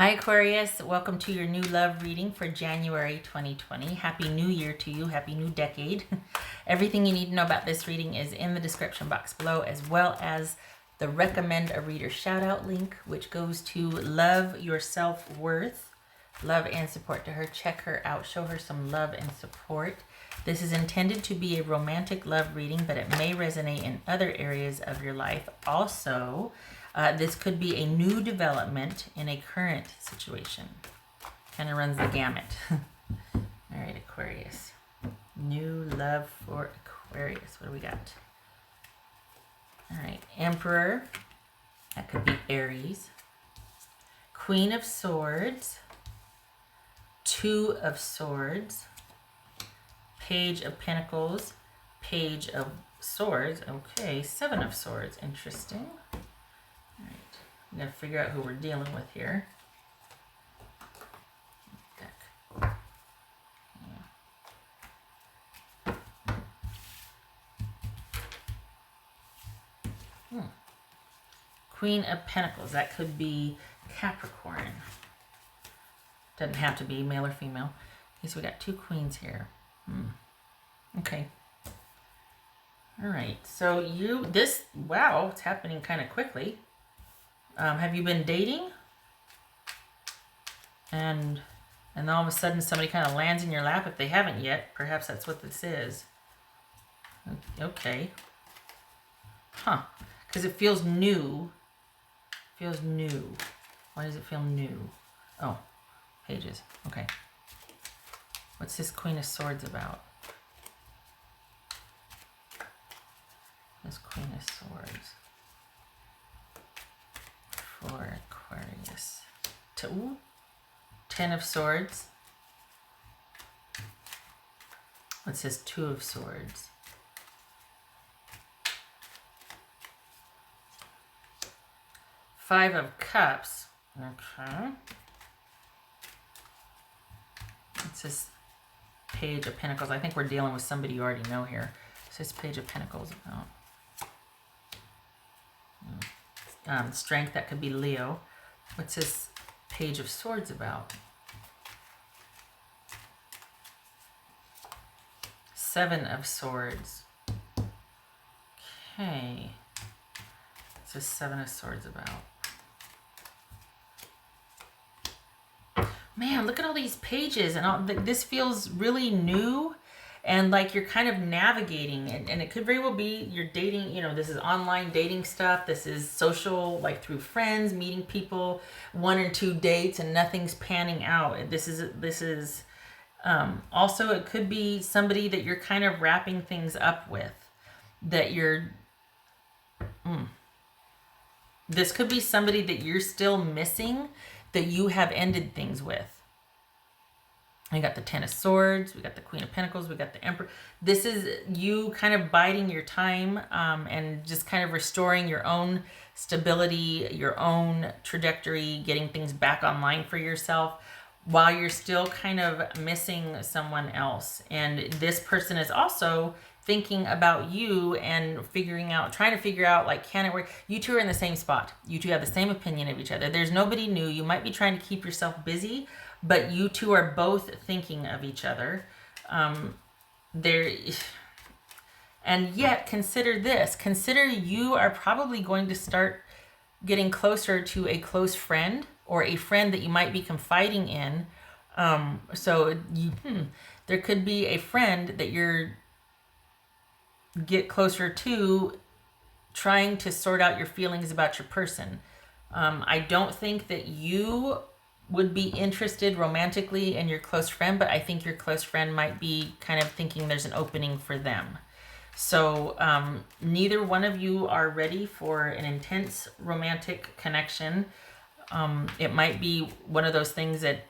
Hi Aquarius, welcome to your new love reading for January 2020. Happy New Year to you, happy new decade. Everything you need to know about this reading is in the description box below, as well as the recommend a reader shout out link, which goes to Love Your Self-Worth. Love and support to her. Check her out, show her some love and support. This is intended to be a romantic love reading, but it may resonate in other areas of your life. Also, this could be a new development in a current situation. Kind of runs the gamut. All right, Aquarius. New love for Aquarius. What do we got? All right, Emperor. That could be Aries. Queen of Swords. Two of Swords. Page of Pentacles. Page of Swords. Okay, Seven of Swords. Interesting. All right, I'm going to figure out who we're dealing with here. Queen of Pentacles. That could be Capricorn. Doesn't have to be male or female. Okay, so we got two queens here. Okay. All right. So wow, it's happening kind of quickly. Have you been dating? And all of a sudden somebody kind of lands in your lap. If they haven't yet, perhaps that's what this is. Okay. Huh. Because it feels new. Feels new. Why does it feel new? Oh, pages. Okay. What's this Queen of Swords about? This Queen of Swords for Aquarius. Ten of Swords. What's this Two of Swords? Five of Cups. Okay. It's this Page of Pentacles. I think we're dealing with somebody you already know here. What's this Page of Pentacles about? Strength, that could be Leo. What's this Page of Swords about? Seven of Swords. Okay. What's this Seven of Swords about? Man, look at all these pages, and all this feels really new, and like you're kind of navigating, and it could very well be you're dating, this is online dating stuff, this is social, like through friends, meeting people, 1 or 2 dates, and nothing's panning out. This is also, it could be somebody that you're kind of wrapping things up with, that this could be somebody that you're still missing, that you have ended things with. We got the Ten of Swords, we got the Queen of Pentacles, we got the Emperor. This is you kind of biding your time and just kind of restoring your own stability, your own trajectory, getting things back online for yourself while you're still kind of missing someone else. And this person is also thinking about you and trying to figure out, like, can it work? You two are in the same spot. You two have the same opinion of each other. There's nobody new. You might be trying to keep yourself busy, but you two are both thinking of each other. And yet, consider this. Consider you are probably going to start getting closer to a close friend, or a friend that you might be confiding in. There could be a friend that you're get closer to, trying to sort out your feelings about your person. I don't think that you would be interested romantically in your close friend, but I think your close friend might be kind of thinking there's an opening for them. So neither one of you are ready for an intense romantic connection. It might be one of those things that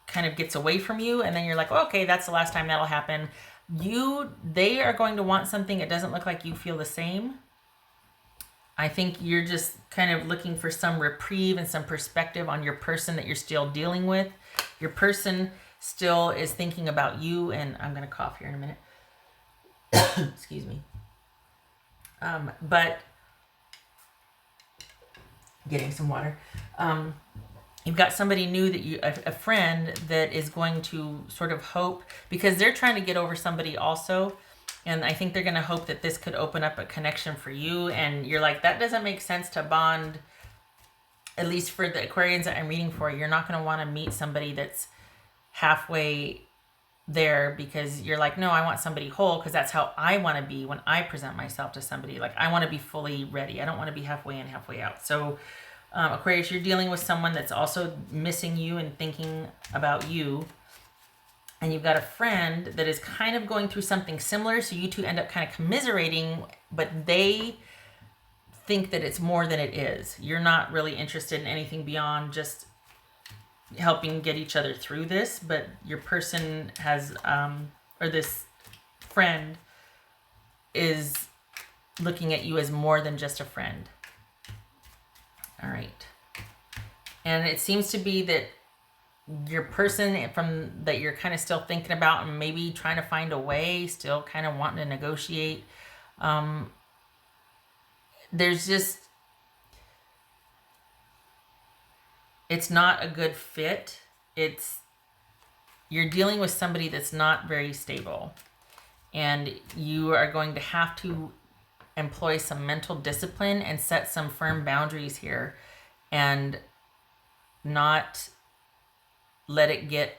kind of gets away from you, and then you're like, okay, that's the last time that'll happen. They are going to want something. It doesn't look like you feel the same. I think you're just kind of looking for some reprieve and some perspective on your person that you're still dealing with. Your person still is thinking about you, and I'm going to cough here in a minute. Excuse me. But getting some water. You've got somebody new that a friend that is going to sort of hope, because they're trying to get over somebody also. And I think they're going to hope that this could open up a connection for you. And you're like, that doesn't make sense to bond, at least for the Aquarians that I'm reading for. You're not going to want to meet somebody that's halfway there, because you're like, no, I want somebody whole, because that's how I want to be when I present myself to somebody. Like, I want to be fully ready. I don't want to be halfway in, halfway out. So Aquarius, you're dealing with someone that's also missing you and thinking about you. And you've got a friend that is kind of going through something similar. So you two end up kind of commiserating, but they think that it's more than it is. You're not really interested in anything beyond just helping get each other through this. But your person has, or this friend is looking at you as more than just a friend. All right. And it seems to be that your person from that you're kind of still thinking about and maybe trying to find a way, still kind of wanting to negotiate. There's just, it's not a good fit. You're dealing with somebody that's not very stable, and you are going to have to employ some mental discipline and set some firm boundaries here, and not let it get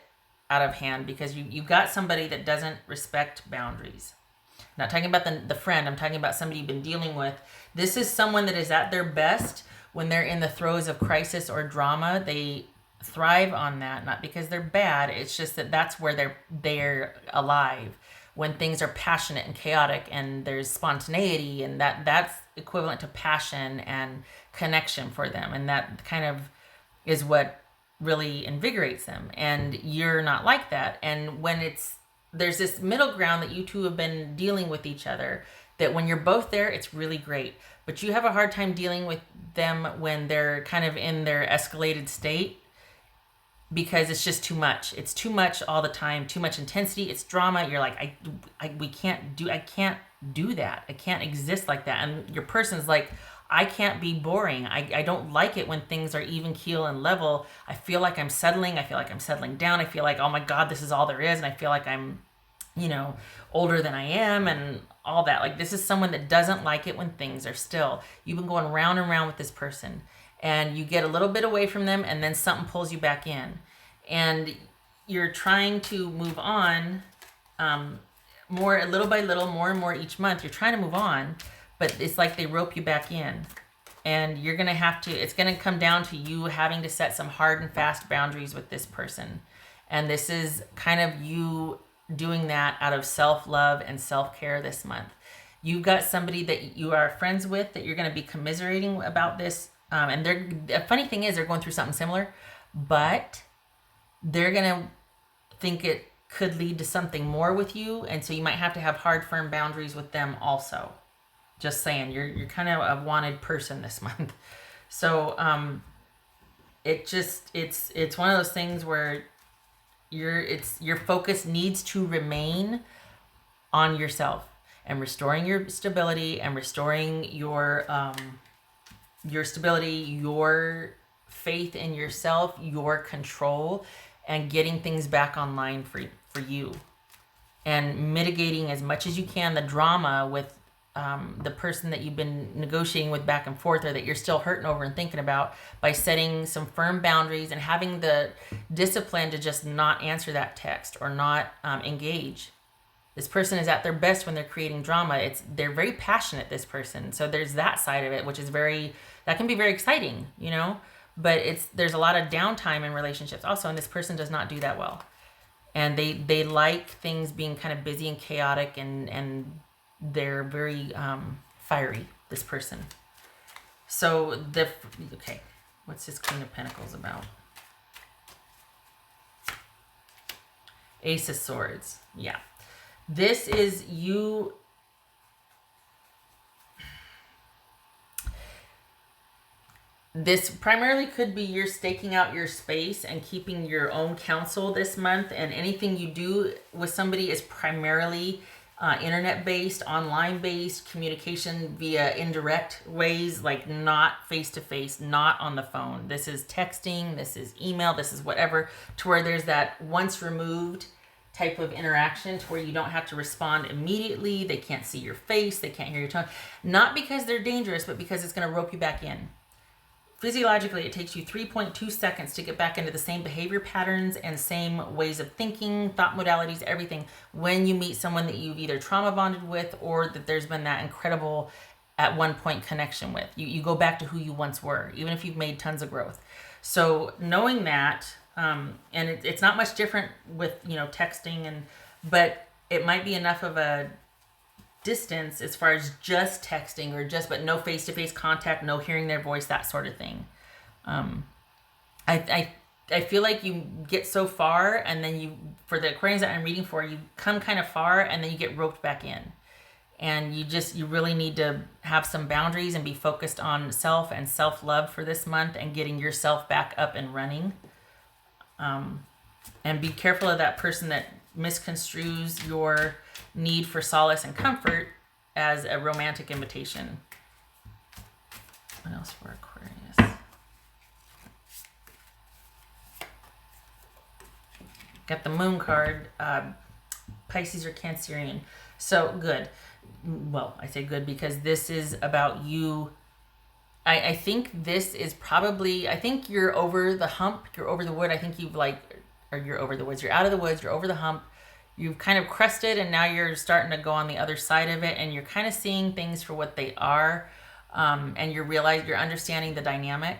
out of hand, because you've got somebody that doesn't respect boundaries. I'm not talking about the friend. I'm talking about somebody you've been dealing with. This is someone that is at their best when they're in the throes of crisis or drama. They thrive on that, not because they're bad. It's just that that's where they're alive. When things are passionate and chaotic and there's spontaneity, and that's equivalent to passion and connection for them. And that kind of is what really invigorates them. And you're not like that. And when there's this middle ground that you two have been dealing with each other, that when you're both there, it's really great. But you have a hard time dealing with them when they're kind of in their escalated state, because it's just too much. It's too much all the time, too much intensity. It's drama. You're like, I can't do that. I can't exist like that. And your person's like, I can't be boring. I don't like it when things are even keel and level. I feel like I'm settling. I feel like I'm settling down. I feel like, oh my God, this is all there is. And I feel like I'm, older than I am and all that. Like, this is someone that doesn't like it when things are still. You've been going round and round with this person, and you get a little bit away from them, and then something pulls you back in. And you're trying to move on, more, little by little, more and more each month. You're trying to move on, but it's like they rope you back in. And you're going to have to, it's going to come down to you having to set some hard and fast boundaries with this person. And this is kind of you doing that out of self-love and self-care this month. You've got somebody that you are friends with that you're going to be commiserating about this. And the funny thing is, they're going through something similar, but they're going to think it could lead to something more with you. And so you might have to have hard, firm boundaries with them also. Just saying, you're kind of a wanted person this month. So it's one of those things where your focus needs to remain on yourself and restoring your stability and restoring your stability, your faith in yourself, your control, and getting things back online for you, and mitigating as much as you can the drama with the person that you've been negotiating with back and forth, or that you're still hurting over and thinking about, by setting some firm boundaries and having the discipline to just not answer that text or not engage. This person is at their best when they're creating drama. They're very passionate, this person. So there's that side of it, which is that can be very exciting, but there's a lot of downtime in relationships also, and this person does not do that well. And they like things being kind of busy and chaotic, and they're very fiery, this person. So okay, what's this Queen of Pentacles about? Ace of Swords. Yeah. This is you. This primarily could be you're staking out your space and keeping your own counsel this month, and anything you do with somebody is primarily internet-based, online-based communication via indirect ways, like not face-to-face, not on the phone. This is texting, this is email, this is whatever, to where there's that once removed type of interaction to where you don't have to respond immediately. They can't see your face, they can't hear your tone. Not because they're dangerous, but because it's going to rope you back in. Physiologically, it takes you 3.2 seconds to get back into the same behavior patterns and same ways of thinking, thought modalities, everything, when you meet someone that you've either trauma bonded with or that there's been that incredible at one point connection with. You go back to who you once were, even if you've made tons of growth. So knowing that, and it's not much different with, you know, texting, but it might be enough of a distance as far as just texting or but no face-to-face contact, no hearing their voice, that sort of thing. I feel like you get so far, and then for the Aquarians that I'm reading for, you come kind of far and then you get roped back in, and you really need to have some boundaries and be focused on self and self-love for this month and getting yourself back up and running. And be careful of that person that misconstrues your need for solace and comfort as a romantic invitation. What else for Aquarius? Got the Moon card, Pisces or Cancerian. So good. Well, I say good because this is about you. I think this is probably, I think you're over the hump, you're over the wood. I think you're over the woods, you're out of the woods, you're over the hump. You've kind of crested, and now you're starting to go on the other side of it, and you're kind of seeing things for what they are, and you're understanding the dynamic,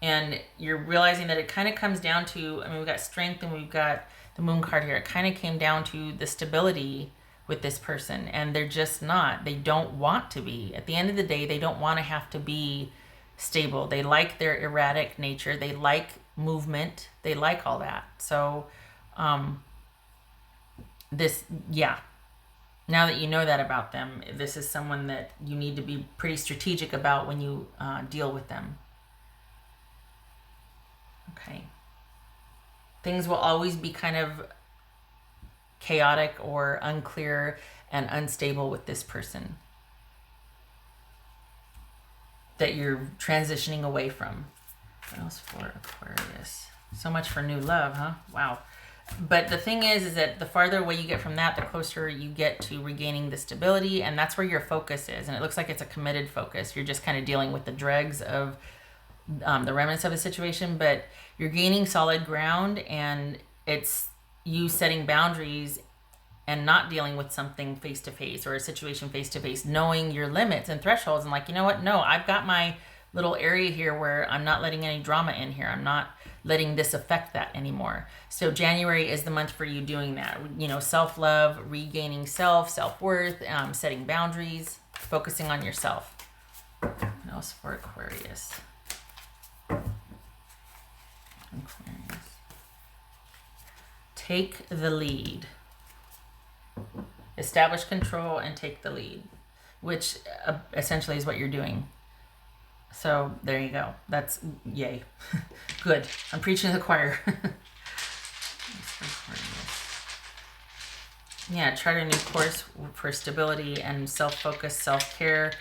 and you're realizing that it kind of comes down to, I mean, we've got strength and we've got the Moon card here. It kind of came down to the stability with this person, and they're just not. They don't want to be. At the end of the day, they don't want to have to be stable. They like their erratic nature. They like movement. They like all that. So, now that you know that about them, this is someone that you need to be pretty strategic about when you deal with them. Okay. Things will always be kind of chaotic or unclear and unstable with this person that you're transitioning away from. What else for Aquarius? So much for new love, huh? Wow. But the thing is that the farther away you get from that, the closer you get to regaining the stability, and that's where your focus is. And it looks like it's a committed focus. You're just kind of dealing with the dregs of the remnants of a situation, but you're gaining solid ground, and it's you setting boundaries and not dealing with something face-to-face or a situation face-to-face, knowing your limits and thresholds, and like, you know what? No, I've got my little area here where I'm not letting any drama in here. I'm not letting this affect that anymore. So January is the month for you doing that. You know, self-love, regaining self-worth, setting boundaries, focusing on yourself. What else for Aquarius? Take the lead. Establish control and take the lead, which essentially is what you're doing. So there you go. That's yay. Good. I'm preaching to the choir. Yeah, chart a new course for stability and self-focus, self-care.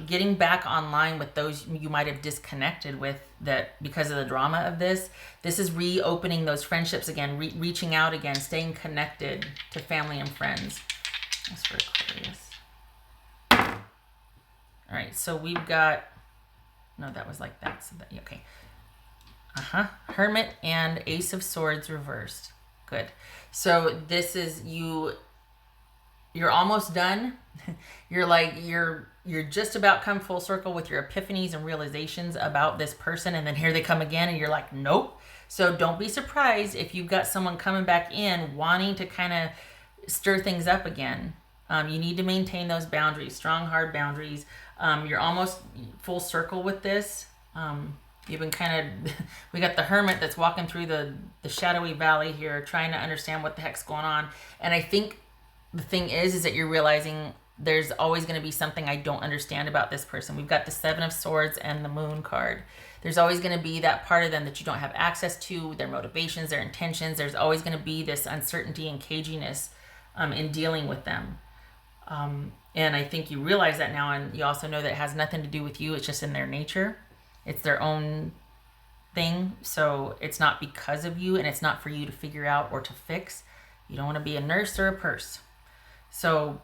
Getting back online with those you might have disconnected with that because of the drama of this. This is reopening those friendships again, reaching out again, staying connected to family and friends. That's for Aquarius. All right, so we've got, no, that was like that. So that, okay. Hermit and Ace of Swords reversed. Good. So this is you're almost done. You're just about come full circle with your epiphanies and realizations about this person, and then here they come again, and you're like, nope. So don't be surprised if you've got someone coming back in wanting to kind of stir things up again. You need to maintain those boundaries, strong, hard boundaries. You're almost full circle with this. You've been we got the Hermit that's walking through the shadowy valley here, trying to understand what the heck's going on. And I think the thing is that you're realizing there's always going to be something I don't understand about this person. We've got the Seven of Swords and the Moon card. There's always going to be that part of them that you don't have access to, their motivations, their intentions. There's always going to be this uncertainty and caginess in dealing with them. And I think you realize that now, and you also know that it has nothing to do with you. It's just in their nature. It's their own thing. So it's not because of you, and it's not for you to figure out or to fix. You don't want to be a nurse or a purse. So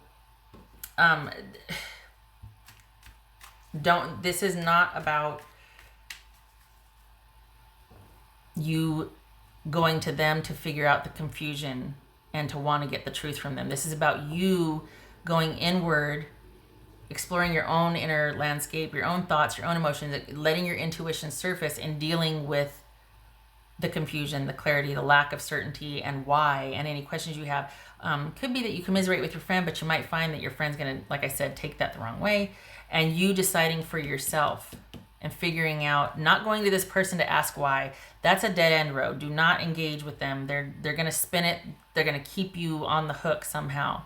this is not about you going to them to figure out the confusion and to want to get the truth from them. This is about you going inward, exploring your own inner landscape, your own thoughts, your own emotions, letting your intuition surface and dealing with the confusion, the clarity, the lack of certainty, and why, and any questions you have. Could be that you commiserate with your friend, but you might find that your friend's going to, like I said, take that the wrong way. And you deciding for yourself and figuring out, not going to this person to ask why. That's a dead end road. Do not engage with them. They're going to spin it. They're going to keep you on the hook somehow.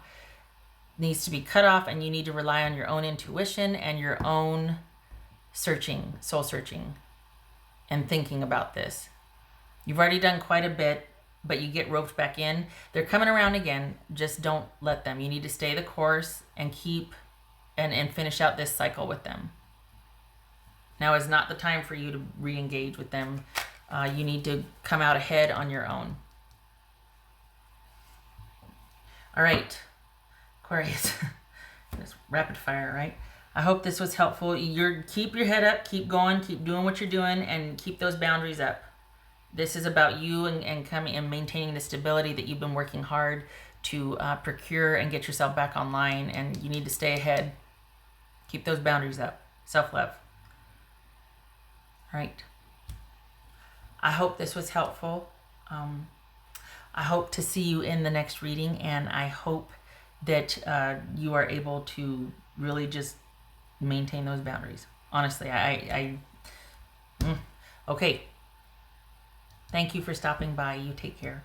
It needs to be cut off, and you need to rely on your own intuition and your own searching, soul searching, and thinking about this. You've already done quite a bit, but you get roped back in. They're coming around again. Just don't let them. You need to stay the course and keep and finish out this cycle with them. Now is not the time for you to re-engage with them. You need to come out ahead on your own. All right, Aquarius. It's rapid fire, right? I hope this was helpful. Keep your head up, keep going, keep doing what you're doing, and keep those boundaries up. This is about you and coming and maintaining the stability that you've been working hard to procure and get yourself back online, and you need to stay ahead. Keep those boundaries up. Self-love. All right. I hope this was helpful. I hope to see you in the next reading, and I hope that you are able to really just maintain those boundaries. Honestly, okay. Thank you for stopping by. You take care.